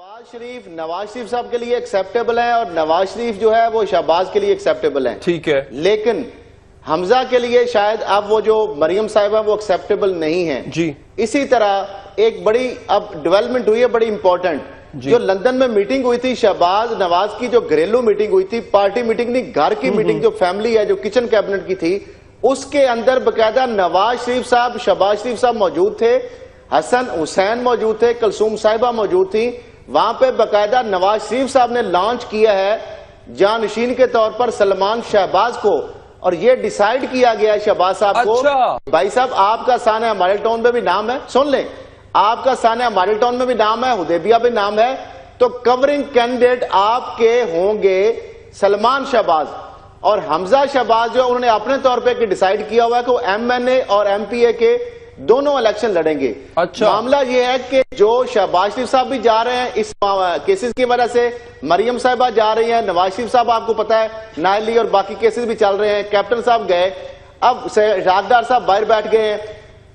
नवाज शरीफ साहब के लिए एक्सेप्टेबल है और नवाज शरीफ जो है वो शहबाज के लिए एक्सेप्टेबल है, ठीक है, लेकिन हमजा के लिए शायद अब वो जो मरियम साहिबा वो एक्सेप्टेबल नहीं है जी। इसी तरह एक बड़ी अब डेवलपमेंट हुई है बड़ी इंपॉर्टेंट, जो लंदन में मीटिंग हुई थी शहबाज नवाज की, जो घरेलू मीटिंग हुई थी, पार्टी मीटिंग नहीं, घर की मीटिंग, जो फैमिली है, जो किचन कैबिनेट की थी, उसके अंदर बकायदा नवाज शरीफ साहब, शहबाज शरीफ साहब मौजूद थे, हसन हुसैन मौजूद थे, कुलसूम साहिबा मौजूद थी। वहां पे बकायदा नवाज शरीफ साहब ने लॉन्च किया है जानशीन के तौर पर सलमान शहबाज को, और ये डिसाइड किया गया है शहबाज साहब को, भाई साहब आपका साना हमारे टाउन में भी नाम है, सुन लें, आपका साना हमारे टाउन में भी नाम है, हुदैबिया भी नाम है, तो कवरिंग कैंडिडेट आपके होंगे सलमान शहबाज और हमजा शहबाज, जो उन्होंने अपने तौर पे डिसाइड किया हुआ है कि वो MNA और MPA के दोनों इलेक्शन लड़ेंगे। मामला ये है कि जो शहबाज शरीफ साहब भी जा रहे हैं इस केसेस की वजह से, मरियम साहिबा जा रही हैं, नवाज शरीफ साहब आपको पता है नायली और बाकी केसेस भी चल रहे हैं, कैप्टन साहब गए, अब रागदार साहब बाहर बैठ गए हैं,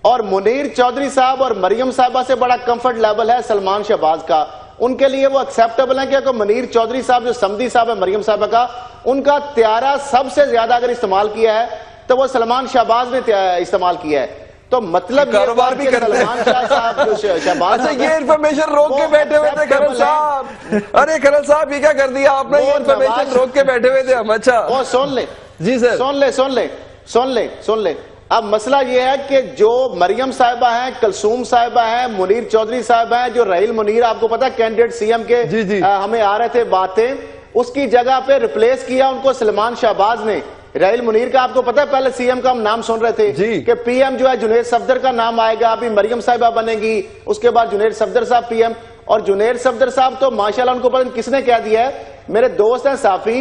और मुनीर चौधरी साहब और मरियम साहिबा से बड़ा कंफर्ट लेवल है सलमान शहबाज का, उनके लिए वो एक्सेप्टेबल है। क्योंकि मुनीर चौधरी साहब जो समदी साहब है मरियम साहिबा का, उनका त्यारा सबसे ज्यादा अगर इस्तेमाल किया है तो वो सलमान शहबाज ने इस्तेमाल किया है। तो मतलब कारोबार भी करते हैं साहब जो शहबाज, अच्छा ये इन्फॉर्मेशन रोक के बैठे हुए थे खरल साहब, अरे खरल साहब ये क्या कर दिया आपने, ये इन्फॉर्मेशन रोक के बैठे हुए थे हम। अच्छा वो सुन ले जी सर, सुन ले। अब मसला ये है कि जो मरियम साहिबा हैं, कुलसूम साहिबा हैं, मुनीर चौधरी साहब हैं, जो रहील मुनीर आपको पता है कैंडिडेट CM के जी। हमें आ रहे थे बातें, उसकी जगह पे रिप्लेस किया उनको सलमान शहबाज ने। रहील मुनीर का आपको पता है पहले CM का हम नाम सुन रहे थे कि PM जो है जुनेद सफदर का नाम आएगा, अभी मरियम साहिबा बनेगी, उसके बाद जुनेद सफदर साहब PM, और जुनेद सफदर साहब तो माशाल्लाह उनको पता किसने कह दिया है, मेरे दोस्त हैं साफी,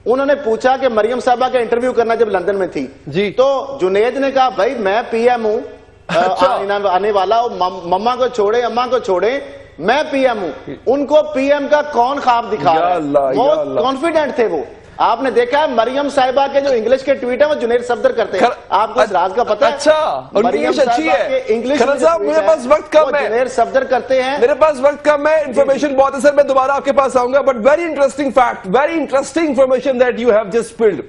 उन्होंने पूछा कि मरियम साहिबा का इंटरव्यू करना जब लंदन में थी जी, तो जुनेद ने कहा भाई मैं PM हूं, आने वाला, मम्मा को छोड़े अम्मा को छोड़े, मैं PM हूं। उनको PM का कौन ख्वाब दिखा रहा है, बहुत कॉन्फिडेंट थे वो। आपने देखा है मरियम साहिबा के जो इंग्लिश के ट्वीट है वो जुनेद सफदर करते हैं, आपको इस राज का पता है? अच्छा, मरियम अच्छी है इंग्लिश, मेरे पास वक्त कम है, जुनेद सफदर करते हैं, मेरे पास वक्त कम है, इन्फॉर्मेशन बहुत है सर, मैं दोबारा आपके पास आऊंगा, but very interesting fact, very interesting information that you have just spilled.